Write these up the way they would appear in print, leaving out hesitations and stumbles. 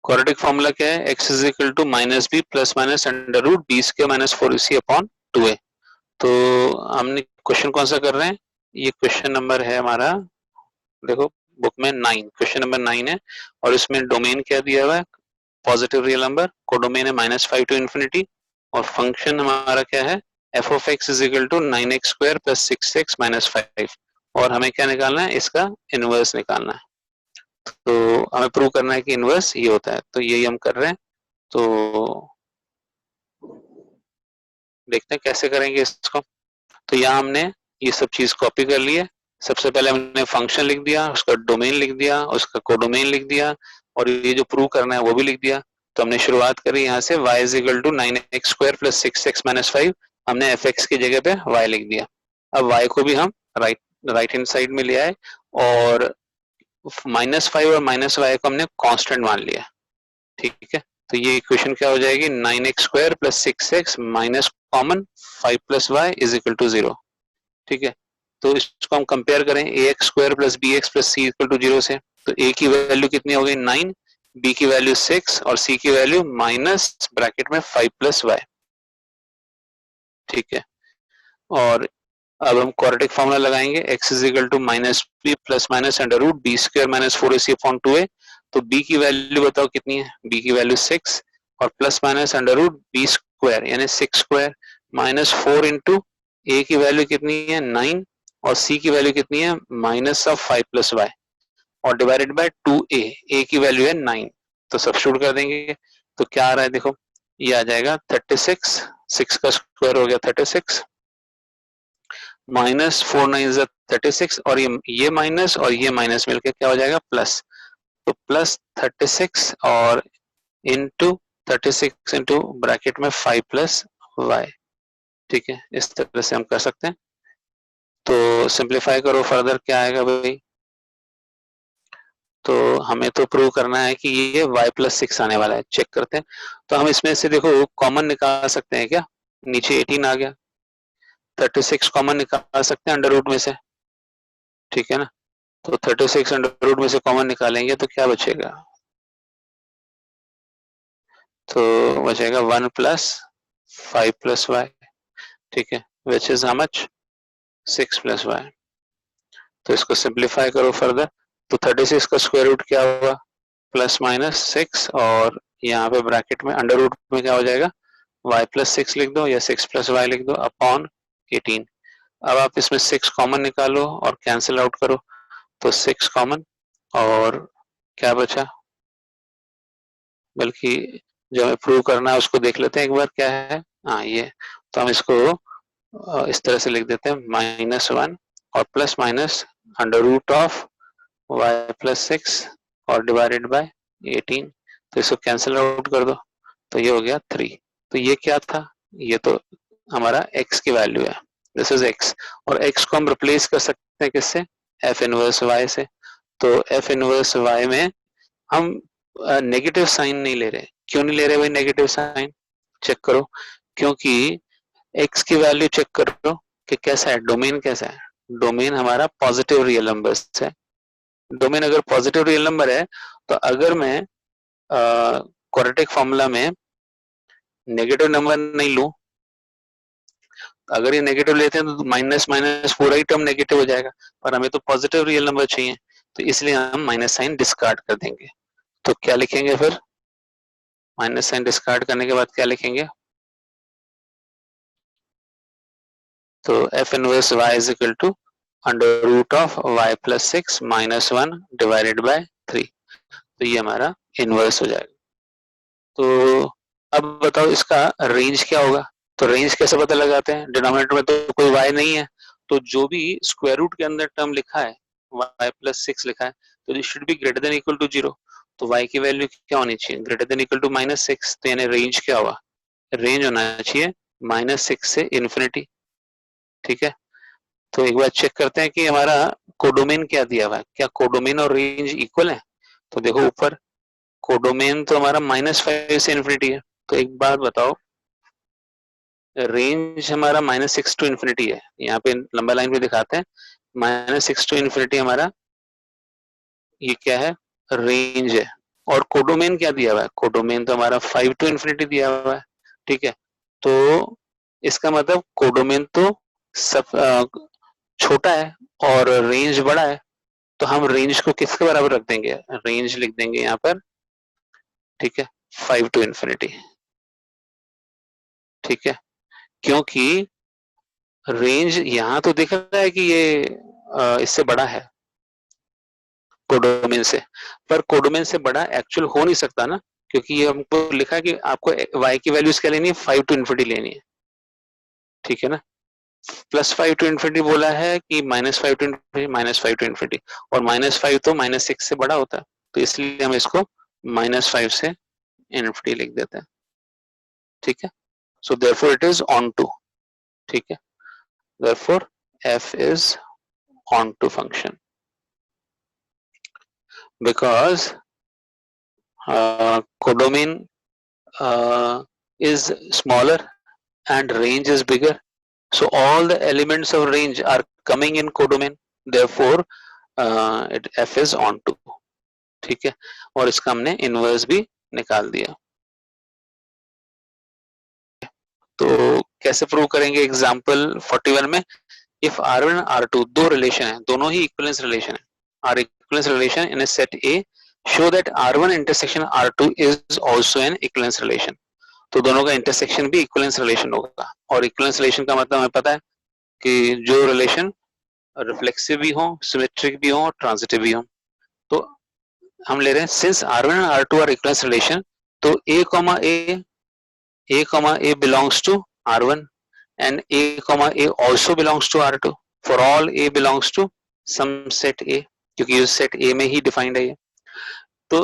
Quadratic formula क्या है, x is equal to minus b plus minus under root b square minus 4ac upon 2a। तो हमने question कौन सा कर रहे हैं, ये क्वेश्चन नंबर है हमारा, देखो बुक में 9, क्वेश्चन नंबर 9 है और इसमें डोमेन क्या दिया हुआ है, पॉजिटिव रियल नंबर, कोडोमेन है -5 टू इन्फिनिटी और फंक्शन हमारा क्या है f of x is equal to 9x square plus 6x minus 5 और हमें क्या निकालना है, इसका इनवर्स निकालना है। तो हमें प्रूव करना है कि इनवर्स ये होता है, तो यही हम कर रहे हैं। तो देखते हैं कैसे करेंगे इसको। तो यहाँ हमने ये सब चीज कॉपी कर ली है। सबसे पहले हमने फंक्शन लिख दिया, उसका डोमेन लिख दिया, उसका कोडोमेन लिख दिया और ये जो प्रूव करना है वो भी लिख दिया। तो हमने शुरुआत करी यहाँ से y is equal to 9x square plus 6x minus 5, हमने fx की जगह पे y लिख दिया। अब y को भी हम राइट हैंड साइड में ले आए और -5 और माइनस y को हमने कांस्टेंट मान लिया, ठीक है। तो ये इक्वेशन क्या हो जाएगी, 9x square plus 6x minus common 5 plus y is equal to 0, ठीक है। तो इसको हम कंपेयर करें ax square plus bx plus c equal to 0 से, तो a की वैल्यू कितनी हो गई 9, b की वैल्यू 6 और c की वैल्यू माइनस ब्रैकेट में 5 प्लस y, ठीक है। और अब हम क्वाड्रेटिक फॉर्मूला लगाएंगे, x is equal to minus b plus minus under root b square minus 4ac upon 2a। तो b की वैल्यू बताओ कितनी है, b की वैल्यू 6 और plus minus under root b square यानी 6 स्क्वायर माइनस 4 इंटू a की वैल्यू कितनी है 9 और c की वैल्यू कितनी है माइनस ऑफ 5 प्लस y और डिवाइडेड बाय 2a, a की वैल्यू है 9। तो सब्स्टिट्यूट कर देंगे तो क्या आ रहा है, देखो ये आ जाएगा 36, 6 का स्क्वायर हो गया 36 माइनस 4 9 36 और ये माइनस और ये माइनस मिलकर क्या हो जाएगा प्लस, तो प्लस 36 और इंटू 36 इंटू ब्रैकेट में 5 प्लस y, ठीक है। इस तरह से हम कर सकते हैं। तो सिंप्लीफाई करो फर्दर, क्या आएगा भाई, तो हमें तो प्रूव करना है कि ये y प्लस 6 आने वाला है, चेक करते हैं। तो हम इसमें से देखो कॉमन निकाल सकते हैं क्या, नीचे 18 आ गया, 36 कॉमन निकाल सकते हैं अंडर रूट में से, ठीक है ना। तो 36 अंडर रूट में से कॉमन निकालेंगे तो क्या बचेगा, तो बचेगा 1 प्लस 5 प्लस y, ठीक है, which is how much 6 plus y। तो इसको सिंप्लीफाई करो फर्दर, तो 36 का स्क्वायर रूट क्या होगा प्लस माइनस 6 और यहाँ पे ब्रैकेट में अंडर रूट में क्या हो जाएगा y प्लस 6 लिख दो या 6 प्लस y लिख दो अपॉन 18। अब आप इसमें 6 कॉमन निकालो और कैंसिल आउट करो, तो 6 कॉमन और क्या बचा, बल्कि जो हमें प्रूव करना है उसको देख लेते हैं एक बार क्या है, हाँ ये, तो हम इसको इस तरह से लिख देते हैं -1 और plus minus under root of y plus 6 और डिवाइडेड बाय 18। तो इसको कैंसिल आउट कर दो तो ये हो गया 3। तो ये क्या था, ये तो हमारा x की वैल्यू है, दिस इज x और x को हम रिप्लेस कर सकते हैं किससे, f इनवर्स y से। तो f इनवर्स y में हम नेगेटिव साइन नहीं ले रहे, क्यों नहीं ले रहे भाई नेगेटिव साइन, चेक करो, क्योंकि x की वैल्यू चेक करो कि कैसा है, डोमेन कैसा है, डोमेन हमारा पॉजिटिव रियल नंबर है। डोमेन अगर पॉजिटिव रियल नंबर है तो अगर मैं क्वाड्रेटिक फॉर्मूला में नेगेटिव नंबर नहीं लूं, अगर ये नेगेटिव लेते हैं तो माइनस माइनस पूरा ही टर्म नेगेटिव हो जाएगा, पर हमें तो पॉजिटिव रियल नंबर चाहिए, तो इसलिए हम माइनस साइन डिस्कार्ड कर देंगे। तो क्या लिखेंगे फिर, माइनस साइन डिस्कार्ड करने के बाद क्या लिखेंगे, तो f inverse y is equal to under root of y plus 6 minus 1 divided by 3। तो ये हमारा इनवर्स हो जाएगा। तो अब बताओ इसका रेंज क्या होगा, तो रेंज कैसे पता लगाते हैं, डिनोमिनेटर में तो कोई y नहीं है, तो जो भी स्क्वायर रूट के अंदर टर्म लिखा है y प्लस 6 लिखा है तो this should be greater than equal to 0। तो y की वैल्यू क्या होनी चाहिए, ग्रेटर देन इक्वल टू -6, तो यानी रेंज क्या होगा, रेंज होना चाहिए -6 से इन्फिनिटी, ठीक है। तो एक बार चेक करते हैं कि हमारा कोडोमेन क्या दिया हुआ है, क्या कोडोमेन और रेंज इक्वल है। तो देखो ऊपर कोडोमेन तो हमारा -5 से इन्फिनिटी है, तो एक बात बताओ रेंज हमारा -6 टू इन्फिनिटी है, यहाँ पे लंबा लाइन पे दिखाते हैं -6 टू इन्फिनिटी हमारा ये क्या है रेंज है, और कोडोमेन क्या दिया हुआ है, कोडोमेन तो हमारा 5 to infinity दिया हुआ है, ठीक है। तो इसका मतलब कोडोमेन तो सब छोटा है और रेंज बड़ा है, तो हम रेंज को किसके बराबर रख देंगे, रेंज लिख देंगे यहाँ पर, ठीक है, 5 to infinity, ठीक है। क्योंकि रेंज यहाँ तो दिख रहा है कि ये इससे बड़ा है कोडोमेन से, पर कोडोमेन से बड़ा एक्चुअल हो नहीं सकता ना, क्योंकि ये हमको लिखा है कि आपको y की वैल्यूज क्या लेनी है, 5 to infinity लेनी है, ठीक है ना। +5 to infinity बोला है कि -5 to infinity, -5 to infinity, और -5 तो -6 से बड़ा होता है, तो इसलिए हम इसको -5 से infinity लिख देते हैं, ठीक है। So therefore it is onto, ठीक है, therefore f is on to function because codomain is smaller and range is bigger, so all the elements of range are coming in codomain, therefore f is on to, ठीक है। और इसका हमने inverse भी निकाल दिया। तो कैसे प्रूव करेंगे, एग्जांपल 41 में, इफ R1 R2 दो रिलेशन है, दोनों ही इक्विवेलेंस रिलेशन है, are equivalence relation in a set A, show that R1 intersection R2 is also an equivalence relation. तो दोनों का इंटरसेक्शन भी इक्विवेलेंस रिलेशन होगा, और इक्विवेलेंस रिलेशन का मतलब हमें पता है कि जो रिलेशन रिफ्लेक्सिव भी हो, सिमेट्रिक भी हो और ट्रांजिटिव भी हो। तो हम ले रहे हैं since R1 and R2 are equivalence relation, तो A belongs to R1 and A also belongs to R2 for all A belongs to some set A, क्योंकि ये set A में ही डिफाइंड है ये। तो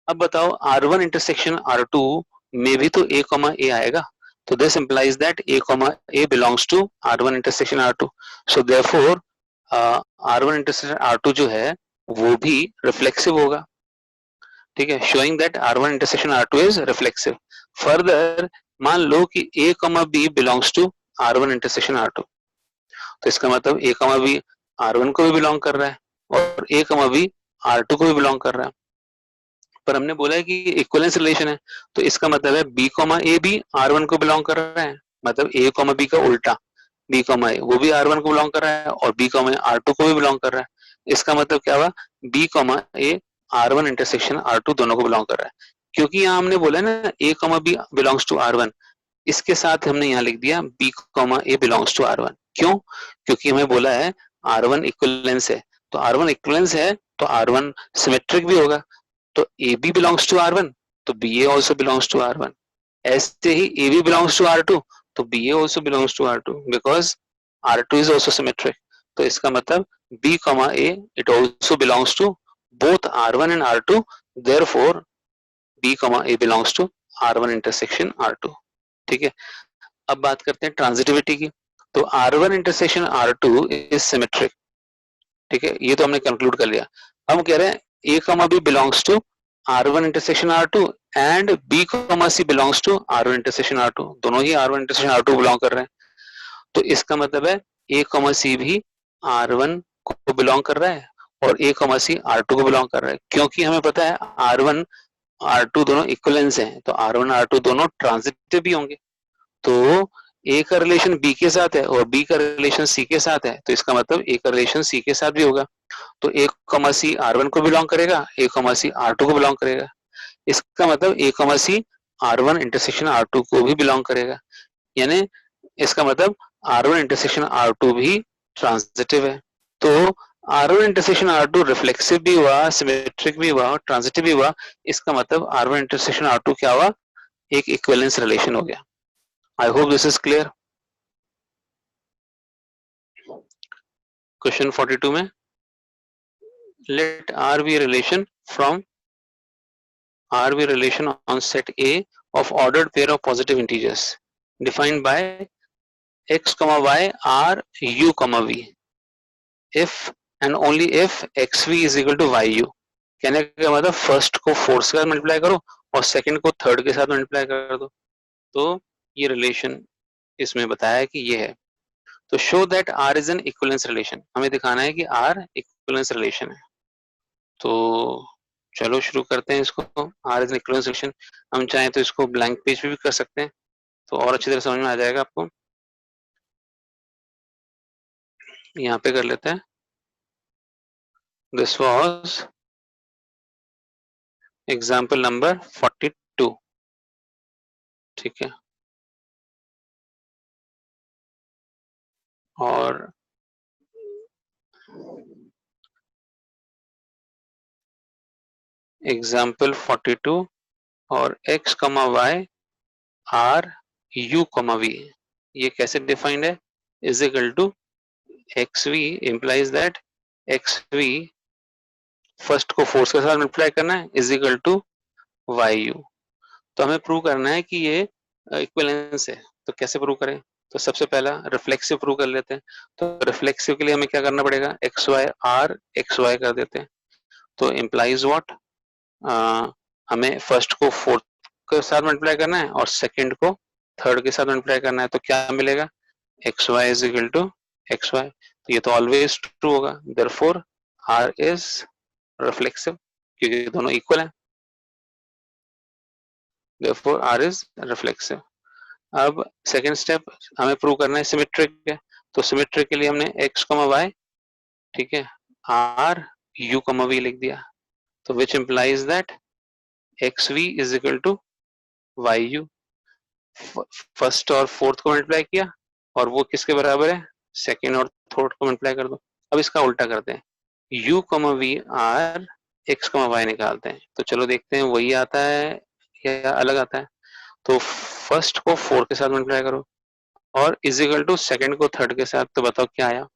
अब बताओ R1 इंटरसेक्शन R2 में भी तो A आएगा, तो this implies that A belongs to R1 intersection R2, so therefore R1 intersection R2 जो है वो भी रिफ्लेक्सिव होगा, ठीक है, showing that R1 intersection R2 is reflexive. Further मान लो कि A, B belongs to R1 intersection R2, तो इसका मतलब A, B R1 को भी बिलोंग कर रहा है और A, B R2 को भी बिलोंग कर रहा है, पर हमने बोला है कि इक्विवेलेंस रिलेशन है, तो इसका मतलब है B, A भी R1 को बिलोंग कर रहा है, मतलब A, B का उल्टा B, A वो भी R1 को बिलोंग कर रहा है और B, R2 को भी बिलोंग कर रहा है। इसका मतलब क्या हुआ, B, R1 इंटरसेक्शन R2 दोनों को बिलोंग कर रहा है, क्योंकि यहाँ हमने बोला ना A, B belongs to R1, इसके साथ हमने यहाँ लिख दिया B, A belongs to R1। क्यों, क्योंकि हमें बोला है R1 इक्विवेलेंस है, तो R1 इक्विवेलेंस है तो R1 सिमेट्रिक भी होगा, तो AB बिलोंग्स टू R1 तो BA also belongs to R1, ऐसे ही AB belongs to R2 तो BA also belongs to R2 because R2 is also symmetric, तो इसका मतलब B, A it also belongs to both R1 and R2, therefore B, A belongs to R1 intersection R2, ठीक है। अब बात करते हैं ट्रांजिटिविटी की, तो R1 intersection R2 is symmetric, ठीक है, ये तो हमने कंक्लूड कर लिया। हम कह रहे हैं A, B belongs to R1 intersection R2 and B, C belongs to R1 intersection R2, दोनों ही R1 इंटरसेक्शन R2 बिलोंग कर रहे हैं, तो इसका मतलब है A, C भी R1 को बिलोंग कर रहा है और A, C R2 को बिलोंग कर रहा है, क्योंकि हमें पता है R1 R2 दोनों इक्विवेलेंस हैं, तो R1 R2 दोनों ट्रांजिटिव भी होंगे, तो ए का रिलेशन बी के साथ है और बी का रिलेशन सी के साथ है, तो इसका मतलब ए का रिलेशन सी के साथ भी होगा, तो A, C R1 को बिलोंग करेगा, A, C R2 को बिलोंग करेगा, इसका मतलब A, C R1 intersection R2 को भी बिलोंग करेगा, यानी इसका मतलब R1 इंटरसेक्शन R2 भी ट्रांजिटिव है। तो R1 इंटरसेक्शन R2 रिफ्लेक्सिव भी हुआ, सिमेट्रिक भी हुआ, ट्रांजिटिव भी हुआ, इसका मतलब R1 इंटरसेक्शन R2 क्या हुआ, एक इक्विवेलेंस रिलेशन हो गया। I hope this is clear. Question 42 में, let R be a relation from R be a relation on set A of ordered pair of positive integers defined by x, y are u, v if and only if xv is equal to yu। कहने का मतलब first को fourth के साथ multiply करो और second को third के साथ मल्टीप्लाई कर दो, तो ये रिलेशन इसमें बताया है कि ये है। तो show that R is an equivalence relation, हमें दिखाना है कि R इक्विवेलेंस रिलेशन है। तो चलो शुरू करते हैं इसको। R is equivalent solution. हम चाहें तो इसको ब्लैंक पेज पे भी कर सकते हैं, तो और अच्छी तरह समझ में आ जाएगा आपको। यहाँ पे कर लेते हैं। This was example number 42। ठीक है, और एग्जाम्पल 42 और x comma y R u comma v, ये कैसे डिफाइंड है? Is equal to x v implies that x v first को फोर्स के साथ मल्टीप्लाई करना है is equal to y u. तो हमें प्रूव करना है कि ये इक्विवेलेंस है। तो कैसे प्रूव करें? तो सबसे पहला रिफ्लेक्सिव प्रूव कर लेते हैं। तो रिफ्लेक्सिव के लिए हमें क्या करना पड़ेगा? X y R x y कर देते हैं। तो इम्प्लाइज व्हाट, हमें फर्स्ट को फोर्थ के साथ मल्टीप्लाई करना है और सेकंड को थर्ड के साथ मल्टीप्लाई करना है। तो क्या मिलेगा? X y is equal to x y. तो ये तो ऑलवेज ट्रू होगा, देयरफॉर आर इज रिफ्लेक्सिव, क्योंकि दोनों इक्वल है। Therefore R is reflexive. अब सेकंड स्टेप हमें प्रूव करना है सिमेट्रिक है। तो सिमेट्रिक के लिए हमने एक्स कमा वाई, ठीक है, आर यू कमा वी लिख दिया। तो which implies that x v is equal to y u. First और फोर्थ को मल्टीप्लाई किया और वो किसके बराबर है? सेकेंड और थर्ड को मल्टीप्लाई कर दो। अब इसका उल्टा करते हैं, u comma we are x कमा वाई निकालते हैं। तो चलो देखते हैं वही आता है या अलग आता है। तो फर्स्ट को फोर के साथ मल्टीप्लाई करो और इज इक्वल टू सेकेंड को थर्ड के साथ। तो बताओ क्या आया?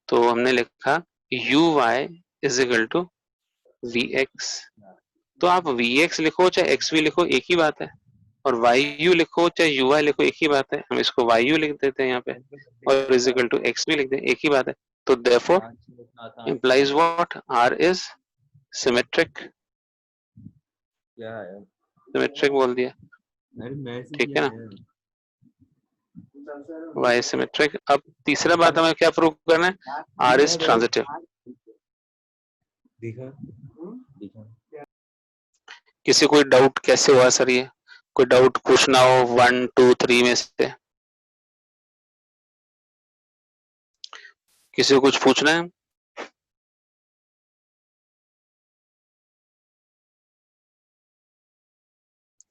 तो हमने लिखा u y is equal to v x. तो आप वी एक्स लिखो चाहे एक्स वी लिखो एक ही बात है, और वाई यू लिखो चाहे यू वाई लिखो एक ही बात है। हम इसको वाई यू लिख देते हैं यहाँ पे और इज इक्वल टू एक्स भी लिख दें, एक ही बात है। तो therefore implies what, r is symmetric। क्या है? सिमेट्रिक बोल दिया, ठीक है ना, y सिमेट्रिक। अब तीसरा बात हमें क्या प्रूव करना है? r is transitive। दिखा दिखा किसी कोई डाउट कैसे हुआ सर? ये कोई डाउट पूछना हो 1 2 3 में से किसी को कुछ पूछना है?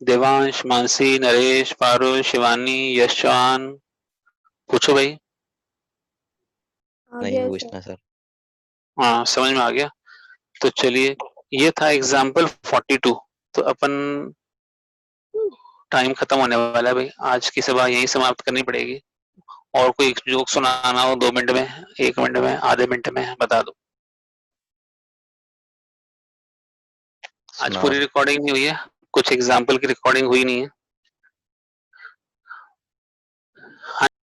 देवांश, मानसी, नरेश, पारुल, शिवानी, यशवान, पूछो भाई। नहीं पूछना सर। हाँ समझ में आ गया। तो चलिए, ये था एग्जाम्पल 42। तो अपन टाइम खत्म होने वाला है भाई, आज की सभा यहीं समाप्त करनी पड़ेगी। और कोई जोक सुनाना हो 2 मिनट में, 1 मिनट में, आधे मिनट में, बता दो। आज पूरी रिकॉर्डिंग नहीं हुई है, कुछ एग्जाम्पल की रिकॉर्डिंग हुई नहीं है।